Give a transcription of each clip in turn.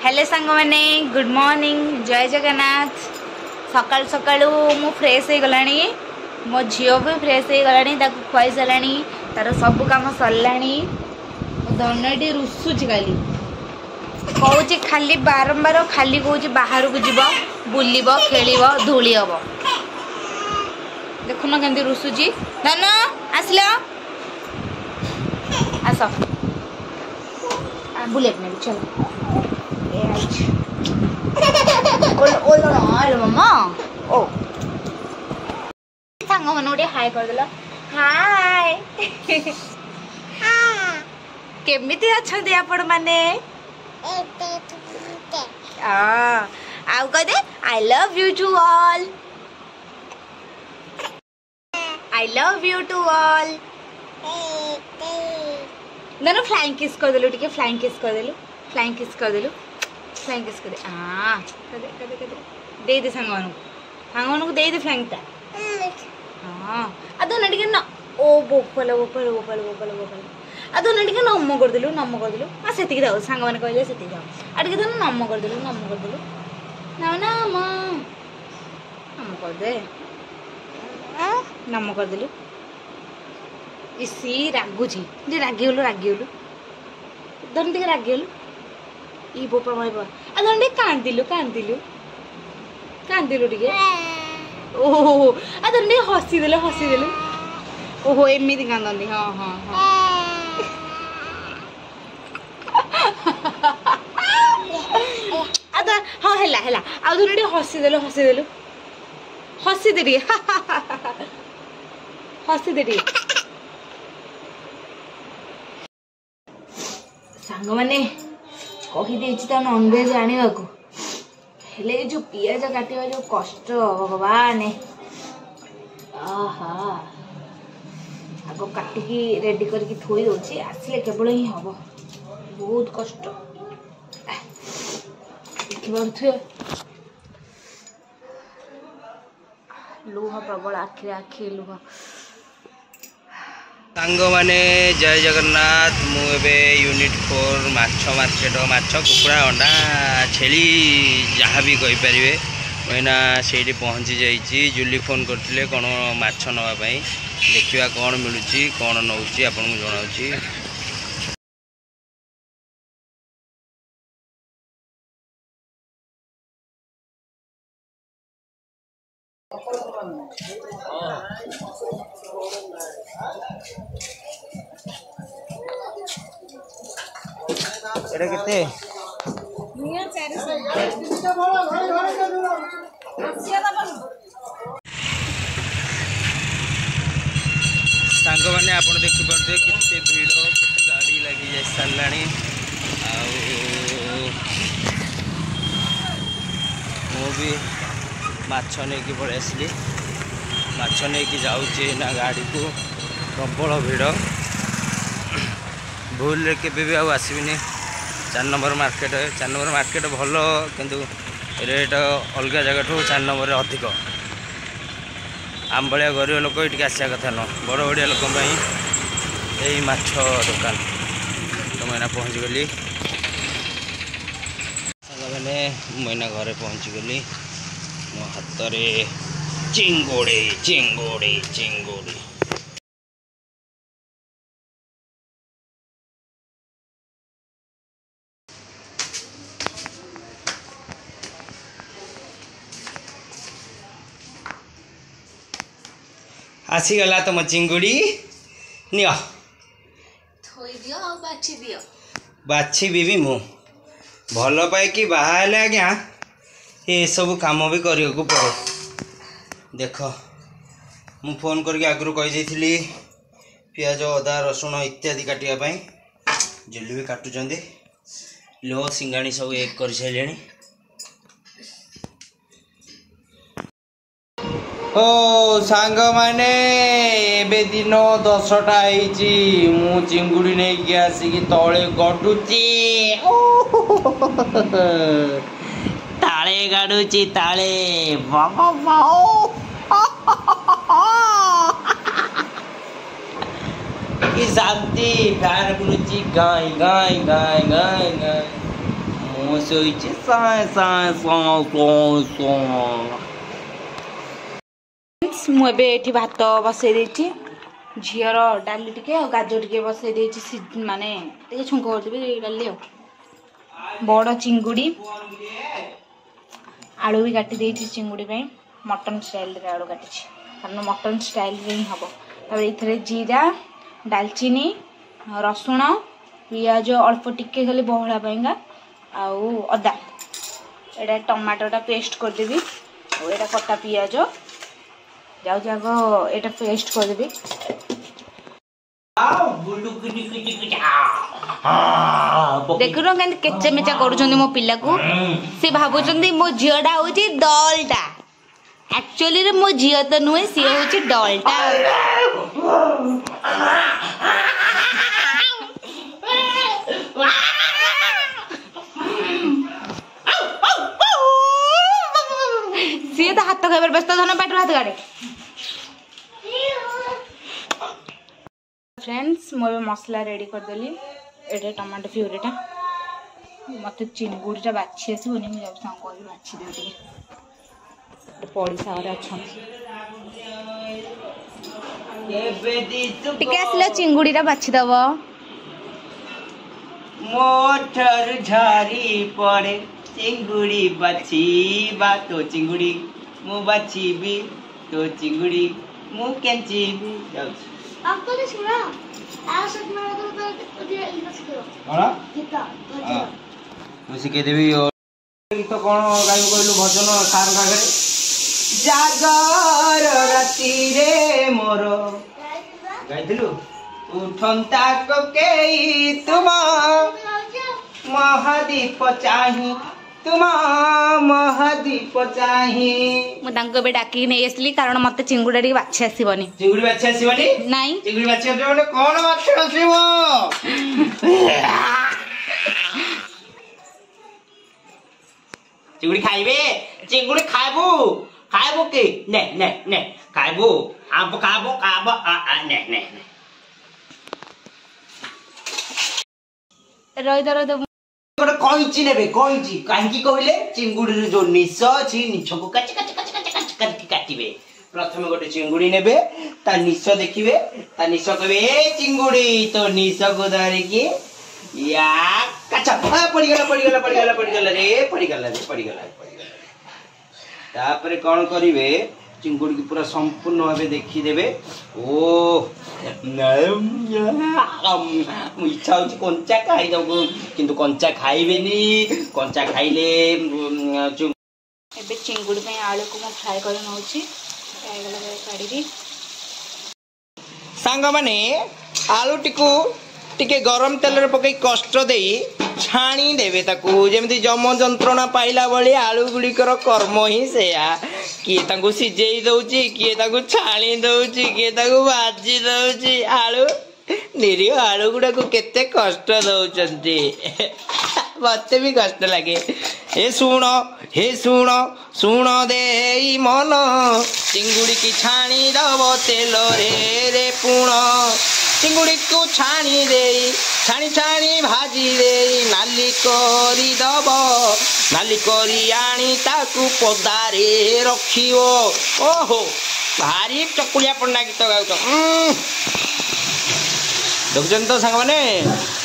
Hello सांग मैंने good morning जय जगन्नाथ। सकाल सकालू मु फ्रेश हो गला मो झील भी फ्रेश हो गला खुआई सारा तार सब कम सरला धनटी रुषुची खाली कौच खाली बारंबार खाली कौच बाहर को जीव बुल खेल धूली हम देखुन केमती रुषुची धन आसल आस बुले चलो मम्मा ओ सांग मन गोटे हाय करदेल हाय केमिति अछंती आपण माने आउ कह दे I love you to all I love you to all ना फ्लाइंग किस कर देलु टिके फ्लाइंग किस कर देलु फ्लाइंग किस कर देलु फ्लाइंग किस कर दे कदे कदे कदे दे दे सांग दे दे फ्लाइंग ता हां अदन टिके न ओ बोपल बोपल बोपल बोपल बोपल अदन टिके नम कर देलु आ सेति दाओ सांग माने कहले सेति दाओ आ टिके दन नम कर देलु ना ना मां नम कर दे नम कर देलु इसी रागुची जे रागिगलु धन टिके रागिगलु ई बोपा माय बा आ धन टिके कांदिलु टिके ओहो आ धन टिके हसी देलु ओहो एमिति कांदंदी हां हां हां आदा हां हेला आ धन टिके हसी देलु हसी दे टिके हसी दे टिके सांग मैंने कहीदे तो नॉनवेज आने को हेले जो पियाज काटा जो कष्ट भगवान आहा आग काटिकी रेडी करके थोई दौची आसिले केवल ही हम बहुत कष्ट देखिए लुह प्रबल आखि लुह सांग माने जय जगन्नाथ मुझे यूनिट 4 माछ मार्केट माछ कुकुड़ा अंडा छेली जहाँ भी कहींपारे मुझा से पहुँची जाइए जूली फोन करते कौन माछ नापी देखा कौन मिलूँ कौन नौ आपन को जनाऊँ एटा केते सांग मैंने आप देखिपे केते भीड़ केते गाड़ी लगी जाए सारा भी माछ नहीं पड़े आसली माछ नहीं जाऊँगी ना गाड़ी को प्रबल भीड़ भूल के भी आसबिनी 4 नंबर मार्केट भल किंतु रेट अलग जगह 4 नंबर अधिक आम भाया गरीब लोक ये आसा कथा न बड़ बड़िया लोक यही माछ दुकान तो मैंने पहुँच गली मैंने मैंने घरे पहुँच गली मो हाथ में चिंगोड़ी चिंगोड़ी चिंगोड़ी आसीगला तुम चिंगुड़ी नियो थोई दियो बाछी दियो बाछी भी मु भल पाई बाहर आज्ञा ये सब काम भी करने को पड़े देख मु फोन करके आगु कही पियाज अदा रसुण इत्यादि काटापी जुली भी काटुंट लो सिंगाणी सब एक कर सारे ओ सांग माने एबे दिन 10टा मु चिंगुड़ी नहीं कि आसिकी तले गडुची ताले गाडुची ताले बाबा की शांति फैन बुलुची गाय गाय गाय गाय गाय ମୁଁ ଶୋଇଛି ମୁଁ ଏବେ ଏଠି ଭାତ ବସେଇ ଦେଇଛି ଝିଅର ଡାଲି ଟିକେ ଆଉ ଗାଜର ଟିକେ ବସେଇ ଦେଇଛି ମାନେ ଟିକେ ଛୁଙ୍କ କରିଦେବି ଡାଲି ଆଉ ବଡ଼ ଚିଙ୍ଗୁଡ଼ି ଆଳୁ ବି କାଟି ଦେଇଛି ଚିଙ୍ଗୁଡ଼ି ପାଇଁ ମଟନ୍ ଷ୍ଟାଇଲ୍ରେ ଆଳୁ କାଟିଛି କାରଣ ମଟନ୍ ଷ୍ଟାଇଲ୍ରେ ହିଁ ହେବ ତାପରେ ଏଥିରେ ଜିରା ଡାଲଚିନି ରସୁଣ ପିଆଜ ଅଳ୍ପ ଟିକେ ଖାଲି ବହଳା ପାଇଁକା ଆଉ ଅଦା ଏଇଟା ଟମାଟୋଟା ପେଷ୍ଟ କରିଦେବି ଆଉ ଏଇଟା କଟା ପିଆଜ ଯାଉଛି ଆଗ ଏଇଟା ପେଷ୍ଟ କରିଦେବି ଦେଖୁନ କେମିତି କେଚେ ମେଚା କରୁଛନ୍ତି ମୋ ପିଲାକୁ ସେ ଭାବୁଛନ୍ତି ମୋ ଝିଅଟା ହଉଛି ଡଲ୍ଟା ଆକ୍ଚୁଆଲିରେ ମୋ ଝିଅ ତ ନୁହେଁ ସିଏ ହଉଛି ଡଲ୍ଟା ସିଏ ତ ହାତ ଖାଇବାର ବ୍ୟସ୍ତ ଧନ ପାଟିରୁ ହାତ କାଢେ फ्रेंड्स मो मसला रेडी करदेली एटे टमाटो प्यूरीटा मत चिंगुड़ीटा बाछी आसबनी मुझे कह बाछी देवी पड़िशा अच्छा आसला चिंगुड़ीटा बाछीदब मोटर झारी पड़े चिंगुड़ी बाछीबा तो चिंगुड़ी मु बाछीबी तो चिंगुड़ी मु केंचीबी जाउछ आपको नहीं सुना आज तक मेरा तो ये सिखाओ हां मु सिखे देबी गीत कोन गाइब कहलु भजन सार कागरे जागर राती रे मोर गाइदिलु उठंता कोकेई तुम महादीप चाही तुम महादीप चाही मु तांको बे डाकी नै आसली कारण मते चिंगुड़ा टी बाछी आसीबनी चिंगुड़ी बाछी आसीबनी नाही चिंगुड़ी बाछी आसीबो माने कोन बाछी आसीबो चिंगुड़ी खाइबे चिंगुड़ी खाइबो खाइबो के ने ने ने खाइबो आप खाबो खाबो ने ने रोइदा रोइदा गोटे कइची नेबे कइची काहेकि कहले चिंगुड़ी रे जो निश अछि निश को काच काच काच काच काच करके काटिबे प्रथम गोटे चिंगुड़ी नेबे ता निश देखिबे ता निश कहबे ए चिंगुड़ी तो निश को धरि के या काच पड़ी गला रे तापरे कोन करिवे चिंगुड़ी की पूरा संपूर्ण भावे देखि देबे ओ इच्छा होची कंचा खाई दबो किंतु कंचा खाइबेनी कंचा खाइले एबे चिंगुड़ी पे आलू को मैं फ्राई कर नउची फ्राई गला काढी सांग माने आलू टिकू टिके गरम तेल रे पकई कष्ट देई छाणी देवे ताकू जेमती जम जंत्रणा पाइला बळी आलू गुड़िकर कर्म ही सेया किए ताकू सिजेई दउची किए ताकू छाणी दउची किए ताकू भाजी दउची आलू निरी आलू गुडा को केते कष्ट दउचंती मते भी कष्ट लगे हे सुण देई मन चिंगुड़ी की छाणी दब तेल रे पुण चिंगुड़ी को छाणी देई छाणी भाजी देई नाली करी दब नाली करी आनी ताकू पदारे रखियो ओहो भारी चकुलिया पन्ना गीत गाउछ देखुछन तो सांग माने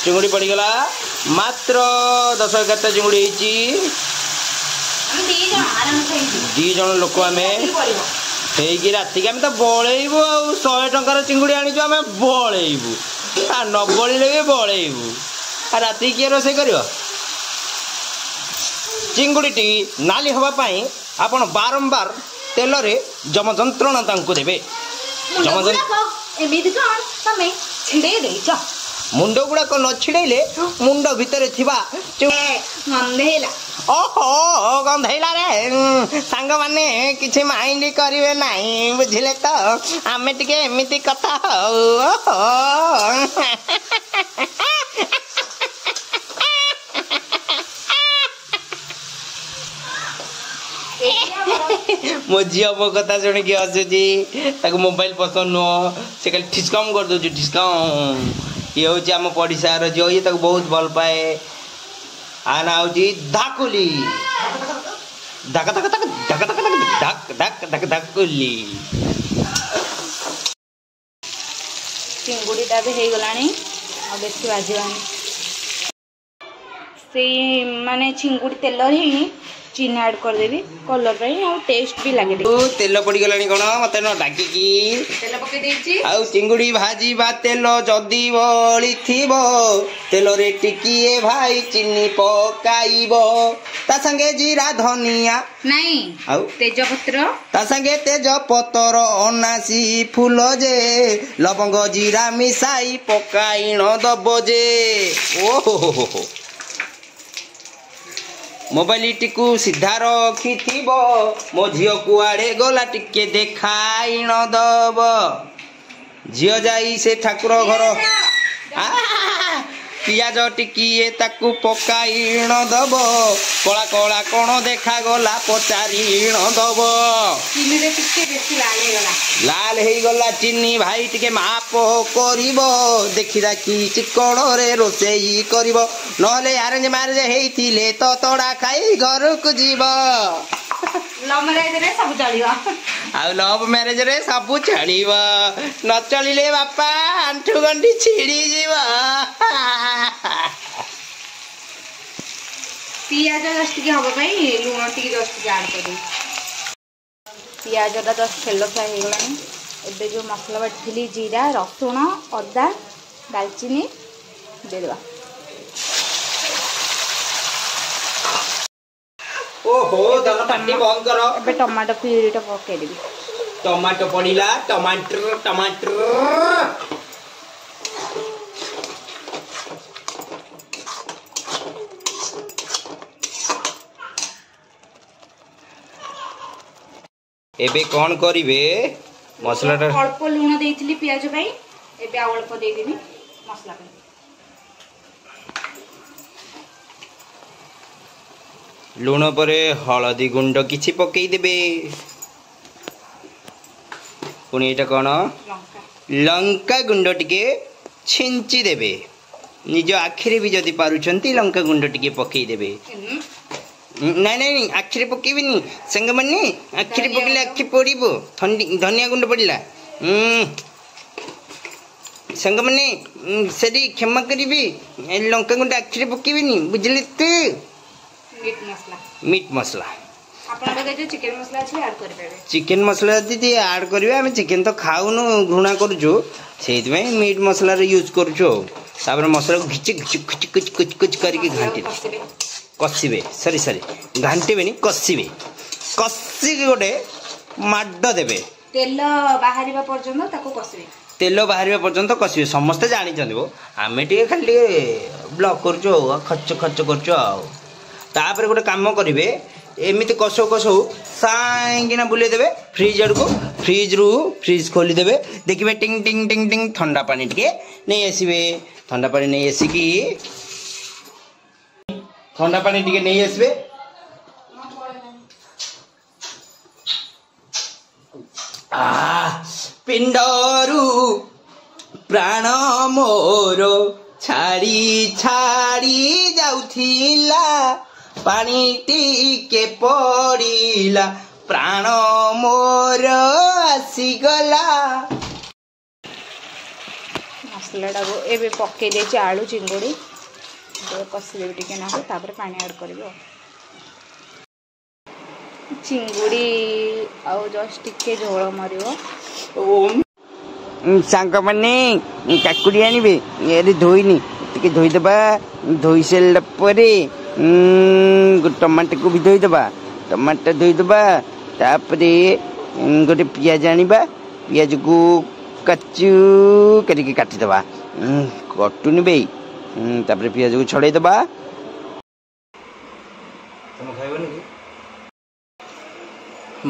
चिंगुड़ी पड़ी गला मात्र 10-11 चिंगुड़ी ହେଇची दी जन लोक आमे ହେଇକି ରାତିକି ଆମେ ତ ବଳେଇବୁ ଆଉ 100 ଟଙ୍କାର ଚିଙ୍ଗୁଡ଼ି ଆଣିଛୁ ଆମେ ବଳେଇବୁ ଆ ନ ବଳିଲେ ବି ବଳେଇବୁ ଆଉ ରାତିକି କିଏ ରୋଷେଇ କରିବ ଚିଙ୍ଗୁଡ଼ିଟି ନାଲି ହେବା ପାଇଁ ଆପଣ ବାରମ୍ବାର ତେଲରେ ଜମ ଯନ୍ତ୍ରଣା ତାଙ୍କୁ ଦେବେ मुंड गुड़ाक न छिड़े मुंड भितर गंधेला ओहो गंधेला रे सांग माने किछि माइंड करिवे नाही बुझिले तो आमे टिके एमिति कथा मो झील मो कथा शुणिकी हसुची मोबाइल पसंद नुह से खाली ठिस्कम कर दो ठिस्कम ये हूँ आम पड़िशार झील ये बहुत भल पाए आना होची धाकुली धक धक धक धक धक धक धक धक धाकुली चिंगुड़ीटा भी हो गलानी और बेसी भाजवानी से माने चिंगुड़ी तेल ही चीनी ऐड करदेवी कलर टेस्ट भी लगे तेल पड़ी गलानी कोन मते न डाकिकी तेल पके देछि आउ चिंगुड़ी भाजी बा तेल जदी बळी थिबो तेल रे टिकिए भाई चीनी पकाइबो ता संगे जीरा धनिया नहीं आउ तेजपत्र ता संगे तेजपत्र अनासी फूल जे लवंग जीरा मिसाई पकाइण दबो जे ओहो मोबाइल टी सीधा रखी मो झील कुआड़े गला टिके देखाइन दब झील जाई से ठाकुर घर पियाज टिकिए ताकू पकाइण दब कला कला कौन देखा गला पचारिण दब लाल हो गला चीनी भाई टिके माप करिबो देखि राखी चिकण रे रोसेई करिबो नहले अरेंज मैरेज हेइथिले तो तोड़ा खाई घर को जीवो लव मैरेज रे सब चलिबो आ लव मैरेज रे सब चलिबो न चलिले बापा आंठू गंडी छिड़ी जीवो पियाज जस्ट के हबो भाई लूण टिके जस्ट के ऐड कर पियाजटा जस्ट तेल फ्राए हो गलानी एबे जो मसला बाटी जीरा रसुण अदा दालचीनी देदेबा ओहो दम पाटी बंद करो एबे टमाटो प्यूरीटा पके देबी टमाटो पड़ीला टमाटर टमाटर एबे कौन करिवे मसलाटा अल्प लूण देइथिली पियाज भाई एबे अल्प दे देबी मसला पे लूण पर हलदी गुंड किछि पकई देबे पुणी एटा कौन लंका लंका गुंड टिके छिंची देबे निज आखिरे भी जदि पारुछंती लंका गुंड टिके पकई देबे नहीं नहीं आखिरे पकेबिनी संग मन्नी आखिरे पकेले आखि पड़िबो धनिया गुंड पड़िला संग मन्नी सरी क्षमा करिबी लंका गुंड आखिरे पकेबिनी बुझले तू मीट मसला आपण बगे जो चिकन मसला अछि ऐड कर पेबे चिकन मसला दीदी ऐड करबे हम चिकन तो खाउनु घृणा करजो सेति में मीट मसला रे यूज करजो तापर मसला को घिच घिच कुच कुच कुच कुच करके घांटी कसिबे सरी सरी घांटीबे नि कसिबे कसी गोटे माड देबे तेल बाहरिबा पर्यंत ताको कसिबे तेल बाहरिबा पर्यंत कसिबे समस्त जानि चंदिबो आमे टिके खाली ब्लॉक करजो खर्च खर्च करजो तापर गोटे काम करिवे एमिति कसो कसो साइकिना बुले देबे फ्रिज आड़ को फ्रिज खोली देबे देखिबे टिंग टिंग टिंग टिंग ठंडा पानी टिके नहीं आसीबे ठंडा पानी नहीं आसीकी ठंडा पानी टिके नहीं आसबे पिंडरू प्राण मोर छाड़ी छाड़ी जाउथिला पानी टिके पड़ीला प्राण मोर आसीगला मसलाटा को एबे पके देछि आलू चिंगुड़ी कसी देबे टिके ना तापर पानी ऐड करबो चिंगुड़ी आउ जस्ट टिके झोल मरिबो सांग माने काकुड़ी आनिबे ये धोइनी टिके धोई देबा धोई सेल परे टमाटर को भी धोई देबा टमाटर धोई देबा तापरे गोटे पियाज आनिबा पियाज को कच्चू करके काटी देबा कटुनी बे तापरे पियाज को छड़ाई देबा तुम खाइबनी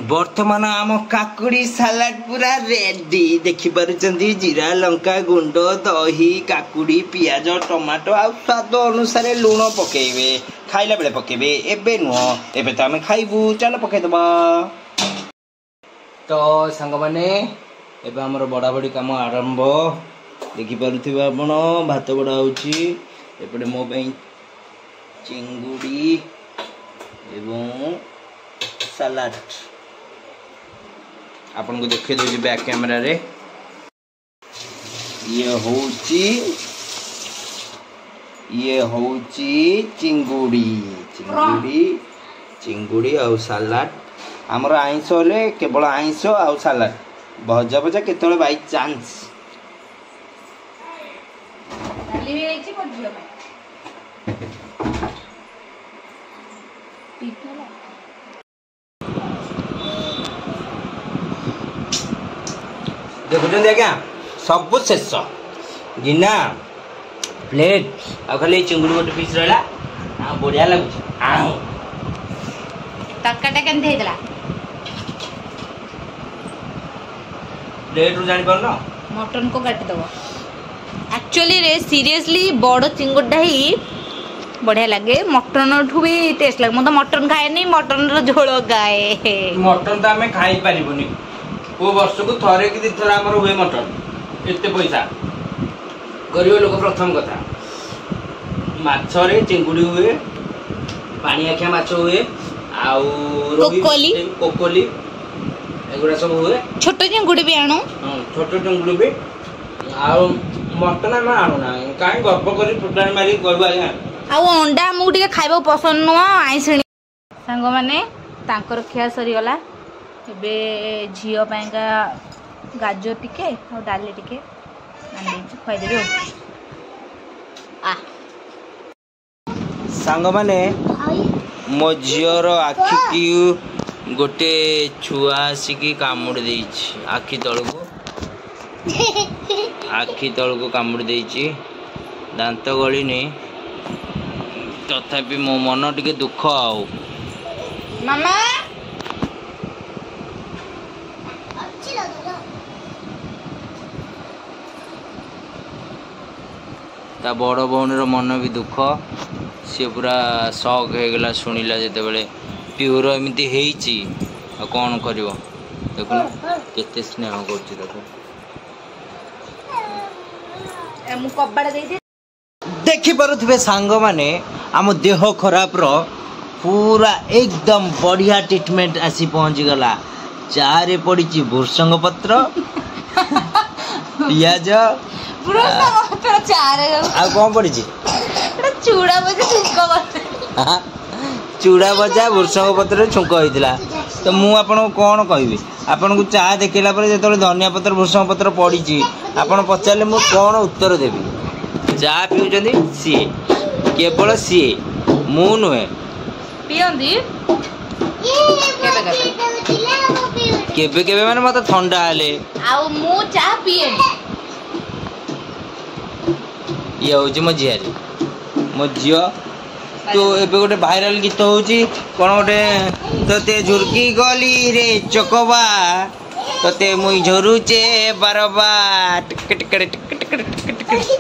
बर्तमान आम काकुड़ी सालाड पूरा रेडी देखि पारुचंदी जीरा लंका गुंड दही काकुड़ी पियाज टमाटो आ स्वाद अनुसार लूण पकेबे खाइला बेले पकेबे एबे नुह एबे तो आम खाइबू चल पके दबा तो सांग माने एबे हमर बड़ा बड़ी काम आरंभ देखि पारुथिबा आपण भात बड़ा होची एपटे मो पई चिंगुड़ी एवं सलाड आपन को देखे दो बैक कैमरा रे। ये होची चिंगुड़ी चिंगुड़ी चिंगुड़ी आउ सलाड हमर आइंस होले केवल आइंस आउ सलाड भजा भजा केतले बाय चांस डाली भी आइची को झियो पे देखुछन आज्ञा सब शेष गिना प्लेट आ खाली चिंगुड़ी गोटे पीस रहला आ बढ़िया लागुछ आ तक्काटा केनते हेतला प्लेट रु जानि परनो मटन को काटी दबो एक्चुअली रे सीरियसली बड़ चिंगुड़ा ही बढ़िया लगे मटन ठू भी टेस्ट लगे तो मटन खाए नहीं मटन रो झोल खाए मटन तो आमे खाई पारिबोनी वो वर्ष को थरे कि दिथरा हमर हुए मटन एते पैसा गरीब लोक प्रथम कथा माछरे चिंगुड़ी हुए पानी आखिया माछ हुए आउ कोकोली कोकोली एगुड़ा सब हुए छोट चिंगुड़ी भी आणो छोट चिंगुड़ी भी आउ मटन हम आणु ना काई गप करी फुटाणी मारी कहबा आज्ञा आउ अंडा हमକୁ ଟିକେ ଖାଇବା ପସନ୍ଦ ନୁହ ଆଇଁଷିणी ସାଙ୍ଗ ମାନେ ତାଙ୍କର ଖିଆ ସରିଗଲା ଏବେ ଝିଅ ପାଇଁକା ଗାଜର ଟିକେ ଆଉ ଡାଲି ଟିକେ ଆଣିଦେଇଛି ଖୁଆଇଦେବି ଆଉ सांग माने मो झीर आखि की गोटे छुआ आसिकी कामुड़ देइछि आखि तळको कामुड़ देइछि दांत गली नहीं तथापि मो मन टिके दुख आउ मामा ता बड़ भौणीर मन भी दुख सी पूरा शक हो गला शुणिला जिते बड़े प्यूर एमती होईची कौन कर देखुन केते स्नेह कर देखी पारुथिबे सांग माने आम देह खराब रो पूरा एकदम बढ़िया ट्रीटमेंट आसी पहुंची गला चारे पड़ी भृषंग पत्र पियाज आ कौन पड़ी चूड़ा भजा भृषंग पत्र छुंक होता तो मु आपन कौन कहबी आपन को चाह देखला पर जो धनिया पत्र भृषंग पत्र पड़ी आपन पचारे मु कौन उत्तर देवी चाह पिउचंदी सी केवल सी मु नुहे केबे केबे माने मत ठंडा आले आउ मु चाह पिए ये होची मो झियारी मो झियो तो एबे गोटे भाइराल गीत होची कोन गोटे तते झुरकी गली रे चकवा तते मुई झरुचे बारबा टिक टिक टिक टिक टिक